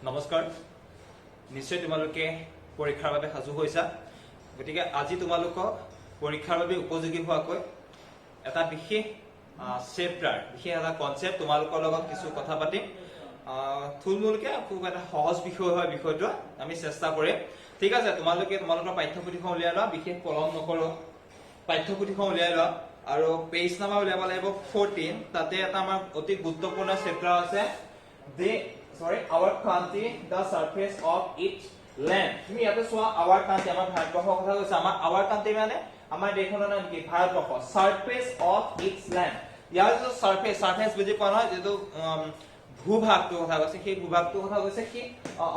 নমস্কাৰ নিশ্চয় তোমালোকে পৰীক্ষাৰ বাবে সাজু হৈছা গতিকে আজি তোমালোকক পৰীক্ষাৰ বাবে উপযোগী হোৱাকৈ এটা বিশেষ চেপ্টাৰ বিশেষ এটা কনসেপ্ট তোমালোকৰ লগত কিছু কথা পাতিম থুলমূলকে খুব এটা সহজ বিষয় হয় বিষয়টো আমি চেষ্টা কৰিম ঠিক আছে তোমালোকে তোমালোকৰ পাঠ্যপুথিখন উলিয়াই লোৱা বিশেষ পলম নকৰো পাঠ্যপুথিখন উলিয়াই লোৱা আৰু পেজ নাম্বাৰ উলিয়াব লাগিব 14 তাতে এটা আমাৰ অতি গুৰুত্বপূৰ্ণ চেপ্টাৰ আছে our country the surface of its land তুমি ইয়াতে চোৱা our country আমাৰ ভাৰতবৰ্ষৰ কথা কৈছে our country মানে আমাৰ দেশখনৰ নাম কি Bharatvarsha surface of its land ইয়াৰ যে surface বুজি পোৱা নহয় যেটো ভূভাগটো কথা কৈছে সেই ভূভাগটো কথা কৈছে কি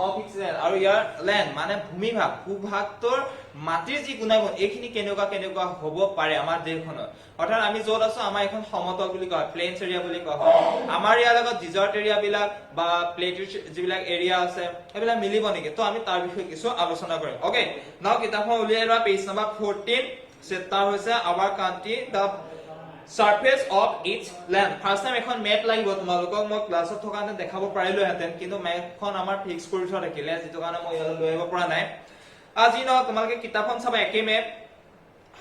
of its land আৰু ইয়াৰ land মানে ভূমিভাগ ভূভাগটোৰ মাটিৰ যি গুণাগুণ এইখিনি কেনেকুৱা হ'ব পাৰে আমাৰ দেশখনৰ অৰ্থাৎ আমি য'ত আছো আমাৰ এখন সমতল বুলি কয় প্লেইনছ এৰিয়া বুলি কোৱা হয় আমাৰ ইয়াৰ লগত ডিজাৰ্ট এৰিয়া বিলাক বা প্লেটিউ যিবিলাক এৰিয়া আছে এবিলাক মিলিব নেকি তো আমি তাৰ বিষয়ে কিছু আলোচনা কৰিম ওকে নাও কিতাপখন উলিয়াই লোৱা পেজ নম্বৰ 14 চেপ্টাৰ হৈছে our country the surface of its land first time এখন মেপ লাগিব তোমালোকক মই ক্লাছত থকানে দেখাব পাৰিলো হেতেন কিন্তু মেপখন আমাৰ ফিক্স কৰি থোৱা থাকিলে যেটো কাৰণে মই ইয়ালৈ লৈ আহিব পৰা নাই আজি ন তোমালোকে কিতাপখন চাবা একে মেপ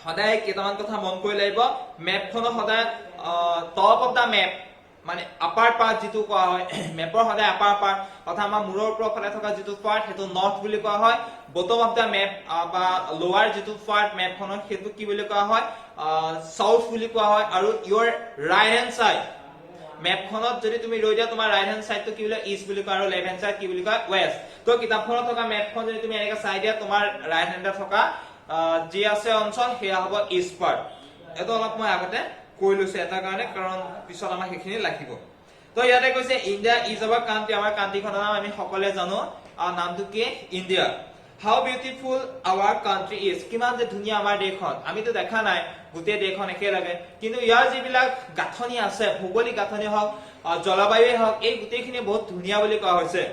সদায় কেইটামান কথা মন কৰি লাগিব মেপখন সদায় টপ অফ দা মেপ মানে আপাৰ পাৰ্ট যেটো কোৱা হয় মেপৰ সদায় আপাৰ পাৰ্ট অথবা আমাৰ মূৰৰ ওপৰত ফালে থকা যেটো পাৰ্ট হেতু নৰ্থ বুলি কোৱা হয় বটম অফ দা মেপ বা লোৱাৰ যেটো পাৰ্ট মেপখনৰ হেতু কি বুলি কোৱা হয় সাউথ বুলি কোৱা হয় আৰু ইওৰ ৰাইট হ্যান্ড সাইড মেপখনত যদি তুমি ৰৈ দিয়া তোমাৰ ৰাইট হ্যান্ড সাইডটো কি বুলি ইষ্ট বুলি কয় আৰু লেফট হ্যান্ড সাইড কি বুলি কয় ওয়েস্ট তো কিতাপখনত থকা মেপখন যদি তুমি এনেকা চাই দিয়া তোমাৰ ৰাইট হ্যান্ডত থকা যি আছে অঞ্চল হেয়া হ'ব ইষ্ট পাৰ্ট এটো অলপ মই আগতে কৈ লৈছে এটা কাৰণে কাৰণ পিছত আমাৰ হেখিনি লাগিব তো ইয়াতে কৈছে ইন্ডিয়া ইজ আৱাৰ কান্ট্ৰি আমাৰ কান্ট্ৰিখনৰ নাম আমি সকলোৱে জানো আৰু নামটো কি India how beautiful our country is কিমান যে ধুনীয়া আমাৰ দেশখন আমিতো দেখা নাই গোটেই দেশখন একে লাগে কিন্তু ইয়াৰ যিবিলাক গাঁথনি আছে ভৌগোলিক গাঁথনি হওক জলবায়ুৱে হওক এই গোটেইখিনি বহুত ধুনীয়া বুলি কোৱা হৈছে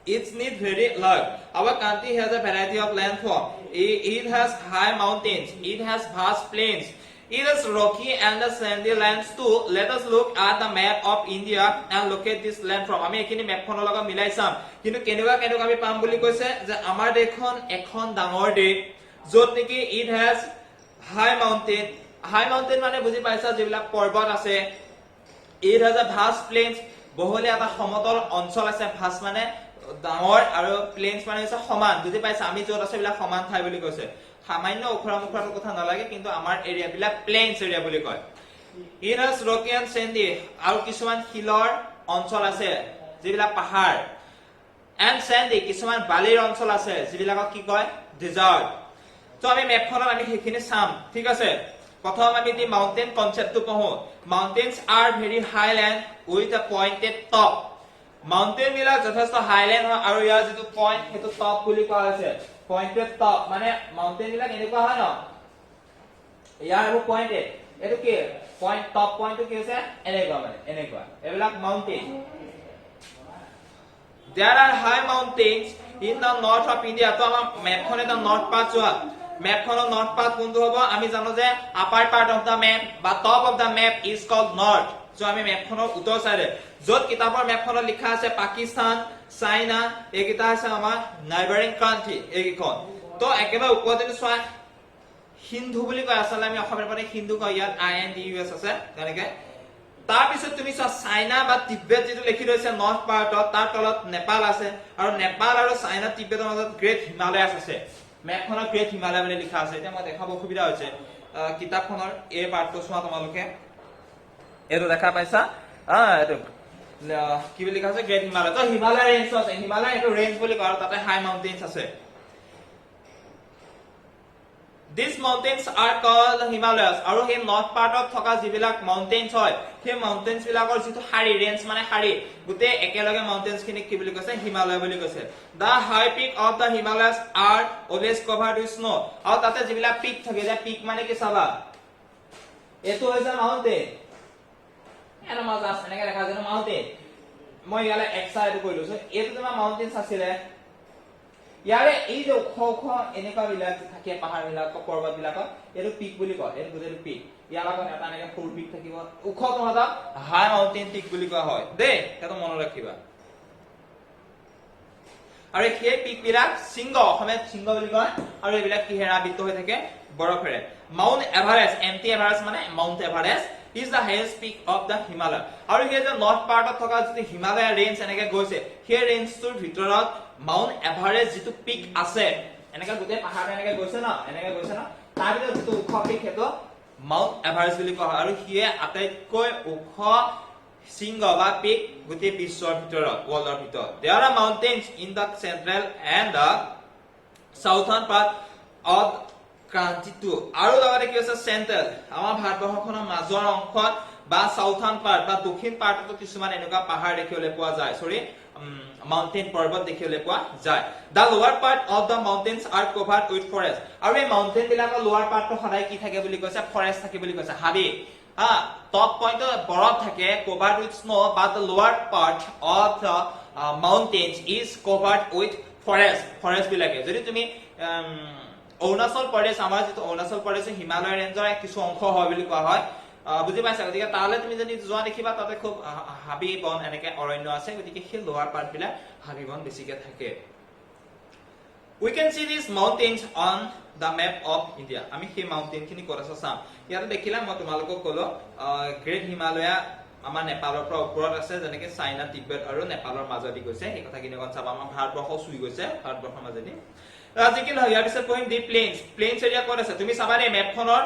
It's need very large. Our country has a variety of landform. It has high mountains. It has vast plains. It is rocky and the sandy lands too. Let us look at the map of India and locate this land from. আমি এখিনি মেপখনৰ লগত মিলাই চাম কিন্তু কেনেকুৱা আমি পাম বুলি কৈছে যে আমাৰ দেশখন এখন ডাঙৰ দেশ য'ত নেকি it has high mountain মানে বুজি পাইছা যিবিলাক পৰ্বত আছে it has a vast plains বহলীয়া এটা সমতল অঞ্চল আছে vast মানে ডাঙৰ আৰু প্লেইনছ মানে হৈছে সমান বুজি পাইছা আমি য'ত আছে বিলাক সমান ঠাই বুলি কৈছে সামান্য ওখৰা-মুখৰাটো কথা নালাগে কিন্তু আমাৰ এৰিয়া বিলাক প্লেইনছ এৰিয়া বুলি কয় it has rocky and sandy আৰু কিছুমান হিলৰ অঞ্চল আছে যিবিলাক পাহাৰ and sandy কিছুমান বালিৰ অঞ্চল আছে যিবিলাকক কি কয় ডেজাৰ্ট তো আমি মেপখনত আমি হেখিনি চাম ঠিক আছে প্ৰথম আমি দি মাউন্টেন কনসেপ্টটো পঢ়ো mountains are very high land with a pointed top mountain বিলাক যথেষ্ট হাইল্যান্ড হয় আৰু ইয়াৰ যেটো পইণ্ট হেতু টপ বুলি কোৱা হৈছে পইণ্টেড টপ মানে মাউন্টেন বিলাক এনেকুৱা হয় ন ইয়াৰ আৰু পইণ্টেড এটো কি পইণ্ট টপ পইণ্টটো কি হৈছে এনেকুৱা মানে এনেকুৱা এবিলাক mountain There are high mountains in the north of India তো আমাৰ মেপখনে এটা নৰ্থ পাৰ্ট চোৱা মেপখনৰ নৰ্থ পাৰ্ট কোনটো হ'ব আমি জানো যে upper part of the map বা top of the map is called north so আমি মেপখনৰ উত্তৰ চাইডে য'ত কিতাপৰ মেপখনত লিখা আছে পাকিস্তান চাইনা এইকেইটা আছে আমাৰ নাইবাৰিং কান্ট্ৰি এইকেইখন তো একেবাৰে ওপৰতে চোৱা হিন্দু বুলি কয় আছলে আমি অসমীয়াৰ পৰা হিন্দু কয় ইয়াত INDUS আছে তেনেকে তাৰ পিছত তুমি চোৱা চাইনা বা তিব্বত যেটো লিখি ৰৈছে নৰ্থ পাৰ্টত তাৰ তলত নেপাল আছে আৰু নেপাল আৰু চাইনা তিব্বতৰ মাজত গ্ৰেট হিমালয়াছ আছে মেপখনত গ্ৰেট হিমালয় বুলি লিখা আছে এতিয়া মই দেখাব সুবিধা হৈছে কিতাপখনৰ এই পাৰ্টটো চোৱা তোমালোকে এটো দেখা পাইছা এটো কি বুলি লিখা আছে গ্ৰেট হিমালয় তো হিমালয় ৰেঞ্জ আছে হিমালয় এটো ৰেঞ্জ বুলি কয় তাতে হাই মাউন্টেইনছ আছে These mountains are called the Himalayas আৰু হে নৰ্থ পাৰ্টত থকা যিবিলাক মাউন্টেইনছ হয় হে মাউন্টেইনছ বিলাকৰ যেটো হাৰি ৰেঞ্জ মানে হাৰি গুটে একেলগে মাউন্টেইনছ খিনি কি বুলি কৈছে হিমালয় বুলি কৈছে The high peak of the Himalayas are always covered with snow আৰু তাতে যিবিলাক পিক থাকে যে পিক মানে কি চাবা এটো হৈছে মাউন্টেইন এনে মাজা আছে এনেকে দেখা যায় মাউন্টেইন মই ইয়ালে এক্সাইড কৰি লৈছো এটো তোমাৰ মাউন্টেইনছ আছিল ইয়াৰে এই যে ওখ এনেকা বিলাক থাকে পাহাৰ বিলাক পৰ্বত বিলাক এটো পিক বুলি কয় এটো গুটেটো পিক ইয়াৰ লগত এটা এনেকা ফুল পিক থাকিব ওখ তোমাটা হাই মাউন্টেইন পিক বুলি কোৱা হয় দে এটা মনত ৰাখিবা আৰু সেই পিক বিলাক শৃংগ অসমীয়াত শৃংগ বুলি কয় আৰু এইবিলাক কিহেৰে আবৃত হৈ থাকে বৰফেৰে মাউণ্ট এভাৰেষ্ট এমটি এভাৰেষ্ট মানে mount Everest is the highest peak of the Himalaya আৰু সেই যে নৰ্থ পাৰ্টত থকা যিটো হিমালয় ৰেঞ্জ এনেকে গৈছে সেই ৰেঞ্জটোৰ ভিতৰত মাউণ্ট এভাৰেষ্ট যিটো পিক আছে এনেকে গোটেই পাহাৰ এনেকে গৈছে না তাৰ ভিতৰত যিটো ওখ পিক সেইটো মাউণ্ট এভাৰেষ্ট বুলি কোৱা হয় আৰু সিয়ে আটাইতকৈ ওখ শৃংগ বা পিক গোটেই বিশ্বৰ ভিতৰত ৱৰ্ল্ডৰ ভিতৰত there are mountains in the central and the southern part of country too আৰু লগতে কি আছে চেন্ট্ৰেল আমাৰ ভাৰতবৰ্ষখনৰ মাজৰ অংশত বা সাউথাৰ্ণ পাৰ্ট বা দক্ষিণ পাৰ্টতো কিছুমান এনেকুৱা পাহাৰ দেখিবলৈ পোৱা যায় মাউন্টেইন পৰ্বত দেখিবলৈ পোৱা যায় the lower part of the mountains are covered with forest আৰু এই মাউন্টেইন বিলাকৰ লোৱাৰ পাৰ্টটো সদায় কি থাকে বুলি কৈছে ফৰেষ্ট থাকে বুলি কৈছে হাবি top point বৰফ থাকে covered with snow but the lower part of the mountains is covered with forest বিলাকে যদি তুমি অৰুণাচল প্ৰদেশ আমাৰ যেটো অৰুণাচল প্ৰদেশ হিমালয় ৰেঞ্জৰ কিছু অংশ হয় বুলি কোৱা হয় বুজি পাইছা গতিকে তালে তুমি যদি যোৱা দেখিবা তাতে খুব হাবি বন এনেকে অৰণ্য আছে গতিকে সেই লোৱাৰ পাৰ্ট বিলাক হাবি বন বেছিকে থাকে we can see these mountains on the map of India আমি সেই মাউন্টেইন খিনি ক'ত আছে চাম ইয়াতে দেখিলা মই তোমালোকক ক'লো গ্ৰেট হিমালয়া আমাৰ নেপালৰ পৰা ওপৰত আছে যেনেকে চাইনা তিব্বত আৰু নেপালৰ মাজদি গৈছে এই কথাখিনি কোন চাবা আমাৰ ভাৰতবৰ্ষ চুই গৈছে ভাৰতবৰ্ষৰ মাজদি আজিকালি ইয়াৰ পিছত পইণ্ট দি প্লেইনছ এৰিয়া ক'ত আছে তুমি চাবা এই মেপখনৰ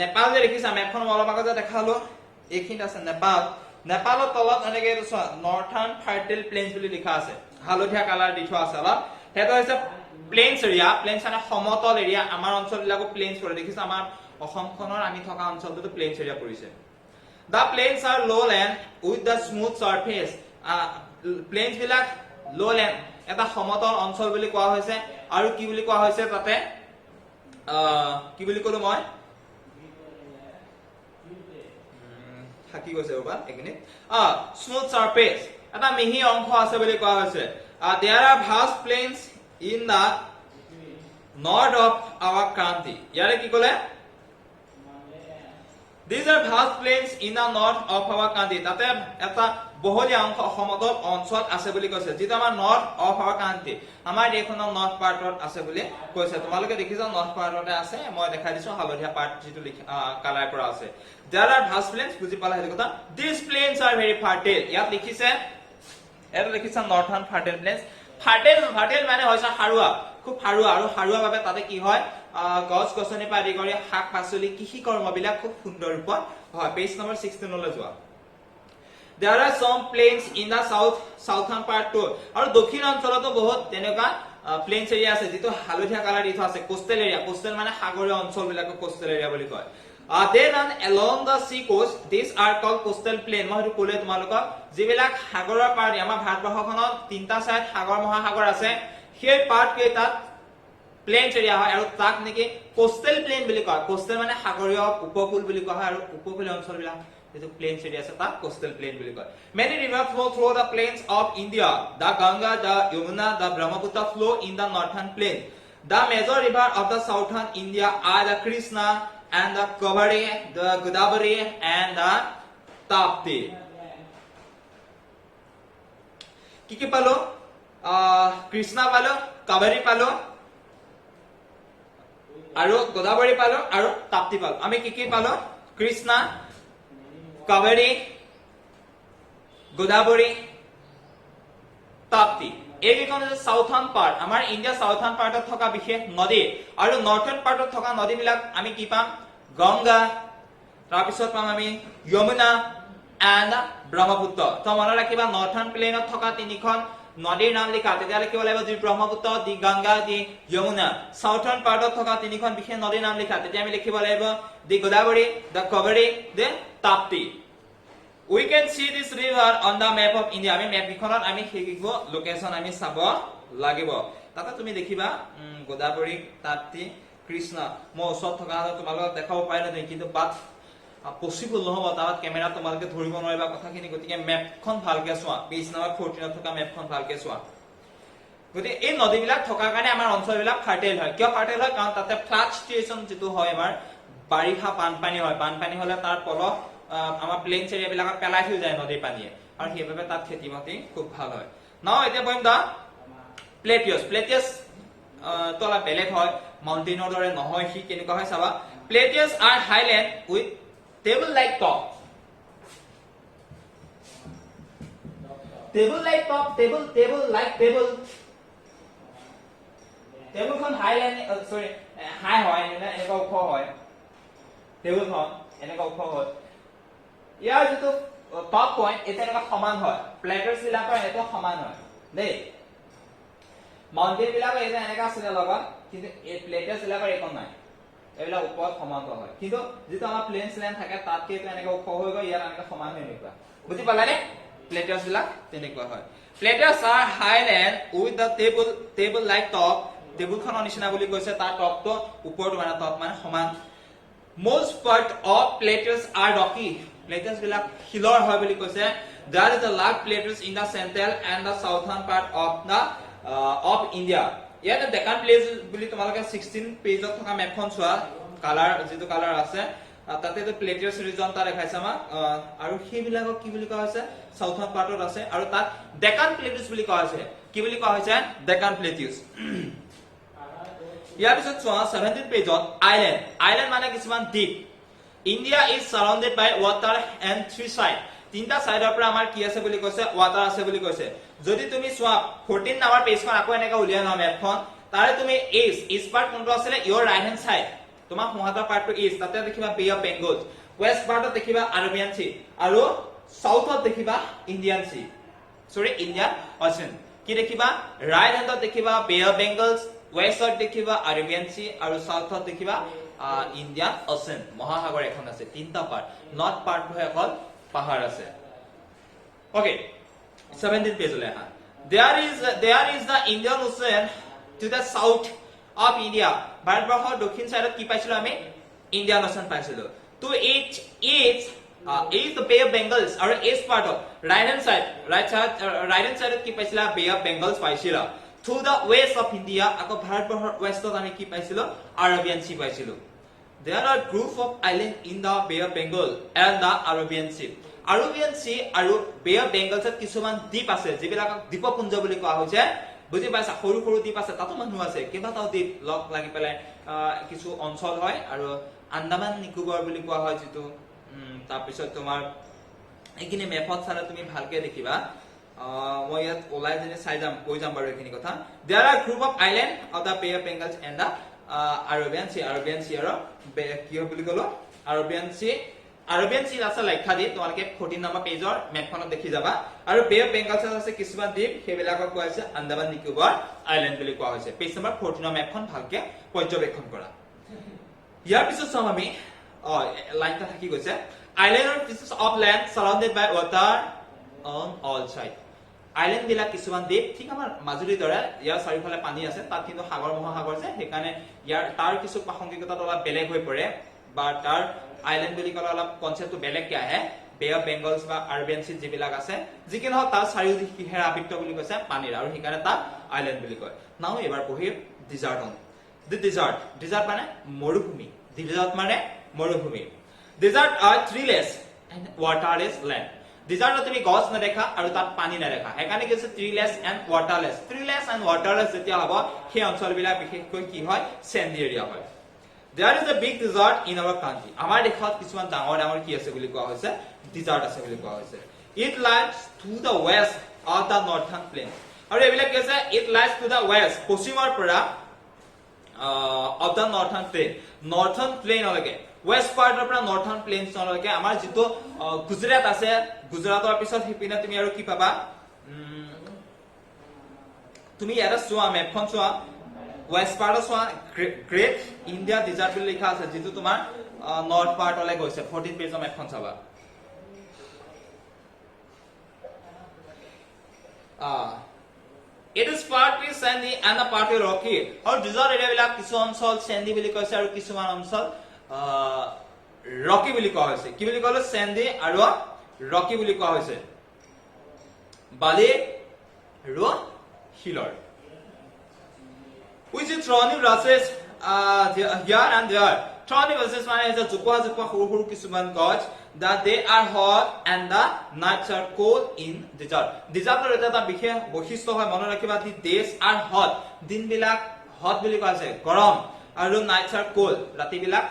নেপাল যে দেখিছা মেপখনৰ অলপ আগতে দেখালো এইখিনিত আছে নেপালৰ তলত এনেকে নৰ্থাৰ্ণ ফাৰ্টাইল প্লেইনছ বুলি লিখা আছে হালধীয়া কালাৰ দি থোৱা আছে অলপ হেটো হৈছে প্লেইনছ এৰিয়া প্লেইনছ মানে সমতল এৰিয়া আমাৰ অঞ্চলবিলাকো প্লেইনছ পৰে দেখিছা আমাৰ অসমখনৰ আমি থকা অঞ্চলটো প্লেইনছ এৰিয়া পৰিছে the plains are lowland with the smooth surface plains বিলাক lowland এটা সমতল অঞ্চল বুলি কোৱা হৈছে আৰু কি বুলি কোৱা হৈছে তাতে কি বুলি কলো মই থাকি গৈছে ওবা একনি স্মুথ সারফেস এটা মিহি অংশ আছে বুলি কোৱা হৈছে there are vast plains in the north of our country ইয়াৰে কি কলে these are vast plains in the north of our country তাতে এটা বহলীয়া অংশ সমতল অঞ্চল আছে বুলি কৈছে যেটো আমাৰ নৰ্থ অফ আৱাৰ কান্ট্ৰি আমাৰ দেশখনৰ নৰ্থ পাৰ্টত আছে বুলি কৈছে তোমালোকে দেখিছা নৰ্থ পাৰ্টতে আছে মই দেখাই দিছো হালধীয়া পাৰ্ট যেটো কালাৰ কৰা আছে there are vast plains বুজি পালা হেৰি কথা these plains are very fertile ইয়াত লিখিছে এটা লিখিছে নৰ্থাৰ্ণ ফাৰ্টাইল প্লেইনছ ফাৰ্টাইল মানে হৈছে হাৰুৱা খুব হাৰুৱা আৰু হাৰুৱা বাবে তাতে কি হয় গছ গছনি পাৰি কৰি শাক পাচলি কৃষি কৰ্মবিলাক খুব সুন্দৰ ৰূপত হয় পেজ নম্বৰ 16 লৈ যোৱা there are some plains in the southern part too আৰু দক্ষিণ অঞ্চলতো বহুত তেনেকা প্লেইনছ এৰিয়া আছে যেটো হালধীয়া কালাৰ দি থোৱা আছে কোষ্টেল এৰিয়া কোষ্টেল মানে সাগৰীয় অঞ্চলবিলাক কোষ্টেল এৰিয়া বুলি কয় they run along the sea coast these are called coastal plain মই ক'লে তোমালোকক যিবিলাক সাগৰৰ পাৰ আমাৰ ভাৰতবৰ্ষখনত তিনটা সাইড সাগৰ মহাসাগৰ আছে সেই পাৰ্ট কেইটাত প্লেইনছ এৰিয়া হয় আৰু তাক নেকি কোষ্টেল প্লেইন বুলি কয় কোষ্টেল মানে সাগৰীয় উপকূল বুলি কোৱা হয় আৰু উপকূলীয় অঞ্চলবিলাক যেটো প্লেইনছ এৰিয়া আছে তাক কোষ্টেল প্লেইন বুলি কয় many rivers flow through the plains of India the Ganga the Yamuna the Brahmaputra flow in the northern plain the major river of the southern India are the Krishna and the Kaveri the Godavari and the Tapti কি পালো কৃষ্ণা পালো কাবেৰী পালো আৰু গোদাবৰী পালো আৰু তাপ্তি পালো আমি কি পালো কৃষ্ণা কাবেৰী গোদাবৰী তাপ্তি এই কেইখন হৈছে সাউথাৰ্ণ পাৰ্ট আমাৰ ইণ্ডিয়া সাউথাৰ্ণ পাৰ্টত থকা বিশেষ নদী আৰু নৰ্থাৰ্ণ পাৰ্টত থকা নদীবিলাক আমি কি পাম গংগা তাৰ পিছত পাম আমি যমুনা and ব্ৰহ্মপুত্ৰ তো মনত ৰাখিবা নৰ্থাৰ্ণ প্লেনত থকা তিনিখন নদীৰ নাম লিখা তেতিয়া লিখিব লাগিব দি ব্ৰহ্মপুত্ৰ দি গংগা দি যমুনা সাউথাৰ্ণ পাৰ্টত থকা তিনিখন বিশেষ নদীৰ নাম লিখা তেতিয়া আমি লিখিব লাগিব দি Godavari the Kaveri the Tapti we can see this river on the map of India আমি মেপ বিখনত আমি হেগিব লোকেশন আমি চাব লাগিব তাতে তুমি দেখিবা গোদাবৰী তাপ্তি কৃষ্ণ মই ওচৰত থকা তোমালোকক দেখাব পাৰিলে নাই কিন্তু বাট পসিবল নহব তাত ক্যামেৰা তোমালকে ধৰিব নোৱাৰিবা কথাখিনি গতিকে মেপখন ভালকে চোৱা পেজ নম্বৰ 14 থকা মেপখন ভালকে চোৱা গতি এই নদীবিলাক থকা কাৰণে আমাৰ অঞ্চলবিলাক ফাৰ্টাইল হয় কিয় ফাৰ্টাইল হয় কাৰণ তাতে ফ্লাড সিচুৱেচন যেটো হয় আমাৰ বাৰিষা বানপানী হয় বানপানী হলে তাৰ পল আমাৰ প্লেইনছ এৰিয়াবিলাকত পেলাই থৈ যায় নদীৰ পানীয়ে আৰু সেইভাবে তাত খেতি বাতি খুব ভাল হয় নাও এতিয়া বহিম দা প্লেটিয়াছ তো অলপ বেলেগ হয়, মাউণ্টেইনৰ দৰে নহয়, সি কেনেকুৱা হয় চাবা। Plateaus are highland with table like top. Table like top, table like table. টেবুলখন হাইলেণ্ড সৰি হাই হয়, এনেকুৱা ওখ হয়। টেবুলখন এনেকুৱা ওখ হয়। ইয়াৰ যিটো টপ পইণ্ট এটা এনেকুৱা সমান হয়। প্লেটাৰ্ছ বিলাকৰ এটা সমান হয় দেই। মাউণ্টেইন বিলাকৰ এটা এনেকা আছিলে লগত, কিন্তু এই প্লেটাৰ্ছ বিলাকৰ একো নাই, এইবিলাক ওপৰত সমান্ত হয়। কিন্তু যিটো আমাৰ প্লেন স্লেন থাকে তাতকে এইটো এনেকা ওখ হৈ গৈ ইয়াত এনেকা সমান হৈ এনেকুৱা। বুজি পালানে? প্লেটাৰ্ছ বিলাক তেনেকুৱা হয়। Plateaus are highland with the table like top. টেবুলখনৰ নিচিনা বুলি কৈছে, তাৰ টপটো ওপৰত মানে টপ মানে সমান। Most part of plateaus are rocky. Plateaus বিলাক শিলৰ হয় বুলি কৈছে। There is a large plateaus in the central and the southern part of India. ইয়াতে ডেকান প্লেচ বুলি তোমালোকে 16 পেজত থকা মেপখন চোৱা, কালাৰ যিটো কালাৰ আছে তাতে তো প্লেটিয়াছ ৰিজন তা দেখাইছে আমাক, আৰু সেইবিলাকক কি বুলি কোৱা হৈছে সাউথাৰ্ণ পাৰ্টত আছে, আৰু তাত ডেকান প্লেটিয়াছ বুলি কোৱা হৈছে। কি বুলি কোৱা হৈছে? ডেকান প্লেটিয়াছ। ইয়াৰ পিছত চোৱা 17 পেজত আইলেণ্ড মানে কিছুমান দ্বীপ। India is surrounded by water and 3 side. তিনটা সাইডৰ পৰা আমাৰ কি আছে বুলি কৈছে? ৱাটাৰ আছে বুলি কৈছে। যদি তুমি চোৱা 14 নম্বৰ পেজখন আকৌ এনেকা উলিয়াই লোৱা মেপখন, তাৰে তুমি ইষ্ট পাৰ্ট কোনটো আছিলে? ইয়ৰ ৰাইট হেণ্ড সাইড, তোমাৰ সোঁহাতৰ পাৰ্টটো ইষ্ট, তাতে দেখিবা বে অফ বেংগল। ৱেষ্ট পাৰ্টত দেখিবা আৰবিয়ান সি, আৰু সাউথত দেখিবা ইণ্ডিয়ান সি, সৰি ইণ্ডিয়ান অচিয়ান। কি দেখিবা? ৰাইট হেণ্ডত দেখিবা বে অফ বেংগলছ, ৱেষ্টত দেখিবা আৰবিয়ান সি, আৰু সাউথত দেখিবা ইণ্ডিয়ান অচিয়ান, মহাসাগৰ এখন আছে। তিনটা পাৰ্ট, নৰ্থ পাৰ্টটো অকল পাহাৰ আছে। ওকে, 17 পেজলৈ আহা। There is the Indian Ocean to the south of India. ভাৰতবৰ্ষৰ দক্ষিণ সাইডত কি পাইছিলো আমি? ইণ্ডিয়ান অচিয়ান পাইছিলো। To it is the Bay of Bengals, আৰু east part of right hand side কি পাইছিলা? Bay of Bengals পাইছিলা। To the west of India, আকৌ ভাৰতবৰ্ষৰ westত আমি কি পাইছিলো? Arabian Sea পাইছিলো। There are group of islands in the Bay of Bengal and the Arabian Sea. Arabian Sea আৰু Bay of Bengals কিছুমান দ্বীপ আছে, যিবিলাকক দ্বীপপুঞ্জ বুলি কোৱা হৈছে। বুজি পাইছা? সৰু সৰু দ্বীপ আছে, তাতো মানুহ আছে, কেইবাটাও দ্বীপ লগ লাগি পেলাই কিছু অঞ্চল হয়, আৰু আন্দামান নিকোবৰ বুলি কোৱা হয় যিটো। তাৰপিছত তোমাৰ এইখিনি মেপত চালে তুমি ভালকে দেখিবা, মই ইয়াত ওলাই যেনে চাই যাম, কৈ যাম বাৰু এইখিনি কথা। There are group of island of the Bay of Bengals and the Arabian Sea আৰু কি বুলি ক'লো? Arabian Sea আছে লাক্ষাদ্বীপ, তোমালোকে 14 নম্বৰ পেজৰ মেপখনত দেখি যাবা। আৰু বে অফ বেংগলছ আছে কিছুমান দ্বীপ, সেইবিলাকক কোৱা হৈছে আন্দামান নিকোবৰ আইলেণ্ড বুলি কোৱা হৈছে। পেজ নম্বৰ 14 মেপখন ভালকে পৰ্যবেক্ষণ কৰা। ইয়াৰ পিছত চাম আমি, লাইনটা থাকি গৈছে। Island are pieces of land surrounded by water on all sides. Island বিলাক কিছুমান দ্বীপ, ঠিক আমাৰ মাজুলীৰ দৰে, ইয়াৰ চাৰিওফালে পানী আছে, তাত কিন্তু সাগৰ মহাসাগৰ যে, সেইকাৰণে তাৰ কিছু প্ৰাসংগিকতাটো অলপ বেলেগ হৈ পৰে, বা তাৰ আইলেণ্ড বুলি ক'লে অলপ কনচেপ্টটো বেলেগকে আহে। বে অফ বেংগলছ বা আৰবিয়ান সি যিবিলাক আছে, যি কি নহওক তাৰ চাৰিওদিশে আবৃত বুলি কৈছে পানীৰ, আৰু সেইকাৰণে তাক আইলেণ্ড বুলি কয়। নাও এবাৰ পঢ়িম ডিজাৰ্ট অন। দি ডিজাৰ্ট মানে মৰুভূমি। ডিজাৰ্ট মানে মৰুভূমি। Desert are treeless and waterless land. ডিজাৰ্টত তুমি গছ নেদেখা আৰু তাত পানী নেদেখা, সেইকাৰণে কি হৈছে ট্ৰিলেছ এণ্ড ৱাটাৰলেছ। ট্ৰিলেছ এণ্ড ৱাটাৰলেছ যেতিয়া হ'ব, সেই অঞ্চলবিলাক বিশেষকৈ কি হয়? চেণ্ডি এৰিয়া হয়। There is a big desert in our country. আমাৰ দেশত কিছুমান ডাঙৰ ডাঙৰ কি আছে বুলি কোৱা হৈছে? ডিজাৰ্ট আছে বুলি কোৱা হৈছে। It lies to the west of the northern plain. আৰু এইবিলাক কি আছে? It lies to the west, পশ্চিমৰ পৰা of the northern plain. Northern plain লৈকে, ৱেষ্ট পাৰ্টৰ পৰা নৰ্থাৰ্ণ প্লেইনছলৈকে আমাৰ যিটো গুজৰাট আছে, গুজৰাটৰ পিছত সিপিনে তুমি আৰু কি পাবা? তুমি ইয়াতে চোৱা, মেপখন চোৱা, ৱেষ্ট পাৰ্টত চোৱা, গ্ৰেট ইণ্ডিয়া ডিজাৰ্ট বুলি লিখা আছে, যিটো তোমাৰ নৰ্থ পাৰ্টলৈ গৈছে। 14 পেজৰ মেপখন চাবা। It is partly sandy and a partly rocky. আৰু ডিজাৰ্ট এৰিয়াবিলাক কিছু অঞ্চল চেণ্ডি বুলি কৈছে, আৰু কিছুমান অঞ্চল ৰকি বুলি কোৱা হৈছে। কি বুলি ক'লো? চেণ্ডি আৰু ৰকি বুলি কোৱা হৈছে। বালি আৰু শিলৰ। Which is thrown in rushes here and there. thorny bushes মানে হৈছে জোপোহা জোপোহা সৰু সৰু কিছুমান গছ that they are hot and the nights are cold in desert desertৰ এটা বিশেষ বৈশিষ্ট্য হয় মনত ৰাখিবা the days are hot দিনবিলাক hot বুলি কোৱা আছে গৰম আৰু nights are cold ৰাতিবিলাক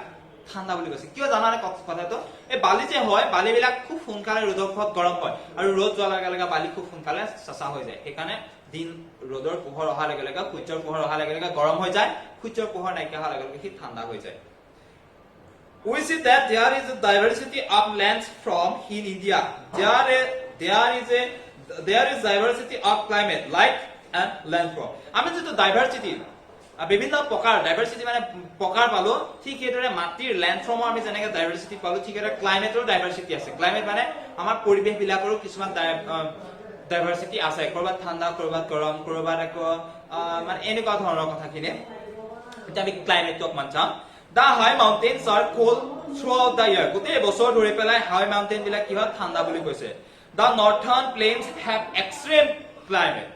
ঠাণ্ডা বুলি কৈছে কিয় জানানে কথাটো এই বালি যে হয় বালিবিলাক খুব সোনকালে ৰ'দৰ ফলত গৰম হয় আৰু ৰ'দ যোৱাৰ লগে লগে বালি খুব সোনকালে চাচা হৈ যায় সেইকাৰণে দিন ৰ'দৰ পোহৰ অহাৰ লগে লগে সূৰ্যৰ পোহৰ অহাৰ লগে লগে গৰম হৈ যায় সূৰ্যৰ পোহৰ নাইকিয়া হোৱাৰ লগে লগে সি ঠাণ্ডা হৈ যায় we see that there is a diversity of lands from in India there is diversity of climate like and landform আমি যেটো ডাইভাৰ্সিটি বিভিন্ন প্ৰকাৰ ডাইভাৰ্সিটি মানে প্ৰকাৰ পালো ঠিক এইদৰে মাটিৰ ল্যান্ডফৰ্মৰ আমি যেনেকৈ ডাইভাৰ্সিটি পালো ঠিক এটা ক্লাইমেটৰ ডাইভাৰ্সিটি আছে ক্লাইমেট মানে আমাৰ পৰিবেশ বিলাকৰো কিছুমান ডাইভাৰ্সিটি আছে কৰবাত ঠাণ্ডা কৰবাত গৰম কৰবাত আকৌ মানে এনেকুৱা ধৰণৰ কথাখিনি এটা আমি ক্লাইমেটক মানচাম the high mountains are cold throughout the year গোটেই বছৰ ধৰি পেলাই high mountain বিলাক কি হয় ঠাণ্ডা বুলি কৈছে the northern plains have extreme climate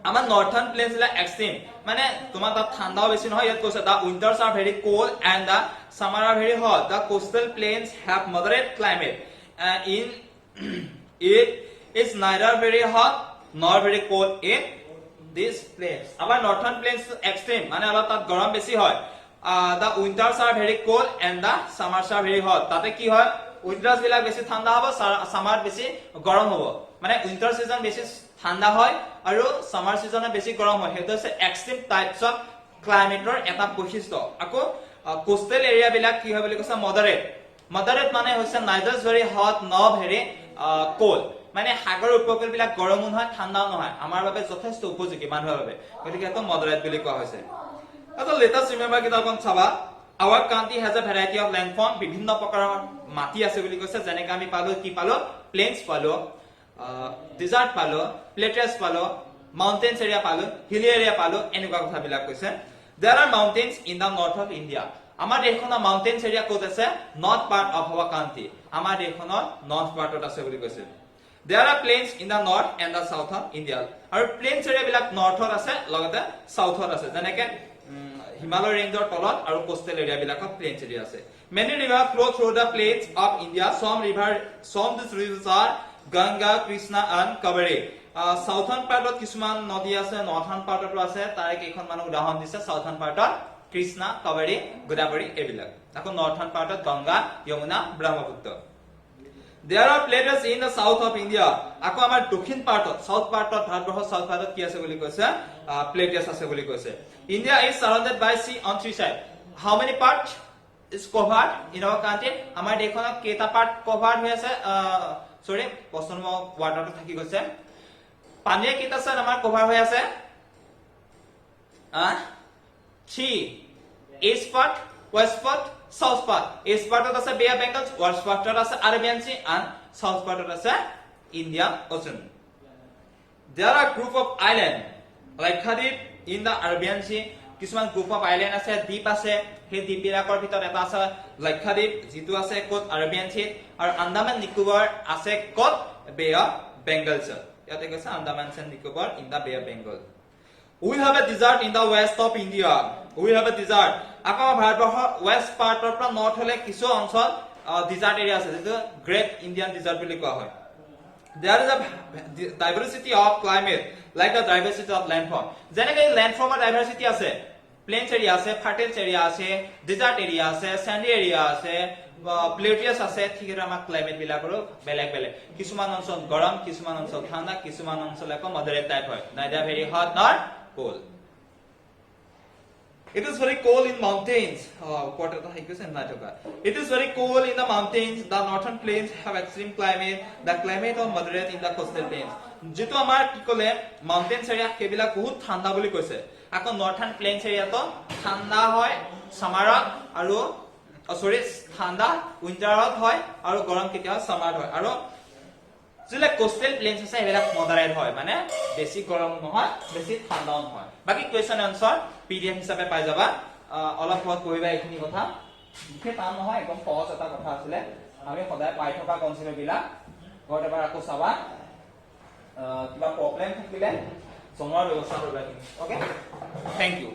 আমাৰ northern plains বিলাক extreme মানে তোমাৰ তাত ঠাণ্ডাও বেছি নহয় ইয়াত কৈছে the winters are very cold and the summer are very hot the coastal plains have moderate climate and in it is neither very hot nor very cold in this place our northern plains extreme মানে অলপ তাত গৰম বেছি হয় the winters are very cold and the summers are very hot তাতে কি হয় winters বিলাক বেছি ঠাণ্ডা হ'ব summer বেছি গৰম হ'ব মানে winter season বেছি ঠাণ্ডা হয় আৰু summer season বেছি গৰম হয় হেতু আছে extreme types of climate ৰ এটা বৈশিষ্ট্য আকৌ coastal area বিলাক কি হয় বুলি কৈছে moderate মানে হৈছে neither very hot nor very cold মানে সাগৰ উপকূল বিলাক গৰমো নহয় ঠাণ্ডাও নহয় আমাৰ বাবে যথেষ্ট উপযোগী মানুহৰ বাবে গতিকে এটো মডাৰেট বুলি কোৱা হৈছে এটা লেটেষ্ট ৰিমেম্বাৰ কিতাপখন চাবা our country has a variety of landform বিভিন্ন প্ৰকাৰৰ মাটি আছে বুলি কৈছে যেনেকৈ আমি পালো কি পালো plains পালো desert পালো plateaus পালো mountains area পালো hilly area পালো এনেকুৱা কথাবিলাক কৈছে there are mountains in the north of India আমাৰ দেশখনৰ mountains area ক'ত আছে north part of our country আমাৰ দেশখনৰ north partত আছে বুলি কৈছে there are plains in the north and the south of India আৰু plains area বিলাক northত আছে লগতে southত আছে যেনেকৈ Himalaya rangeৰ তলত আৰু coastal area বিলাকত plains area আছে many rivers flow through the plains of India some these rivers are Ganga Krishna and Kaveri southern partত কিছুমান নদী আছে northern partতো আছে তাৰে কেইখন মান উদাহৰণ দিছে southern partত Krishna Kaveri Godavari এবিলাক আকৌ northern partত Ganga Yamuna Brahmaputra there are plateaus in the south of India আকৌ আমাৰ দক্ষিণ পাৰ্টত south পাৰ্টত ভাৰতবৰ্ষৰ south পাৰ্টত কি আছে বুলি কৈছে plateaus আছে বুলি কৈছে India is surrounded by sea on three sides how many parts is covered in our country আমাৰ দেশখনত কেইটা পাৰ্ট কভাৰ হৈ আছে সৰি প্ৰশ্ন কোৱাৰ্টাৰটো থাকি গৈছে পানীয়ে কেইটা সাইড আমাৰ কভাৰ হৈ আছে 3 east part west part south part east part আছে Bay of Bengal west part আছে Arabian Sea and south part আছে Indian Ocean there are group of island like Lakshadweep in the Arabian Sea কিছুমান group of island আছে দ্বীপ আছে সেই দ্বীপবিলাকৰ ভিতৰত এটা আছে Lakshadweep যিটো আছে ক'ত Arabian Sea আৰু Andaman Nicobar আছে ক'ত Bay of Bengal ইয়াতে কৈছে Andaman and Nicobar in the Bay of Bengal we have a desert in the west of India we have a desert আকৌ ভাৰতবৰ্ষৰ west part of the north হলে কিছু অঞ্চল desert area আছে যেটো Great Indian Desert বুলি কোৱা হয় there is a diversity of climate like the diversity of landform যেনেকৈ landform diversity আছে plains area আছে fertile area আছে desert area আছে sandy area আছে plateaus আছে ঠিক আছে আমাৰ climate বিলাকৰো বেলেগ বেলেগ কিছুমান অঞ্চল গৰম কিছুমান অঞ্চল ঠাণ্ডা কিছুমান অঞ্চল আকৌ moderate type হয় neither very hot nor cold it is very cold in mountains it is very cold in the mountains the northern plains have extreme climate the climate of moderate in the coastal plains যেটো আমাৰ কি কলে mountains area কেবিলা বহুত ঠাণ্ডা বুলি কৈছে আকৌ northern plains area তো ঠাণ্ডা হয় summer আৰু সৰি ঠাণ্ডা winterত হয় আৰু গৰম কেতিয়া summer হয় আৰু যেলে coastal plains আছে এবিলাক moderate হয় মানে বেছি গৰম নহয় বেছি ঠাণ্ডাও নহয় বাকি question answer PDF হিচাপে পাই যাবা অলপ বহুত কইবা এইখিনি কথা লিখে টান নহয় একদম সহজ এটা কথা আছিল আমি সদায় পাই থকা কনসেপ্ট বিলাক ঘৰত এবাৰ আকৌ চাবা কিবা প্ৰবলেম থাকিলে জনোৱাৰ ব্যৱস্থা কৰিবা ওকে থ্যাংক ইউ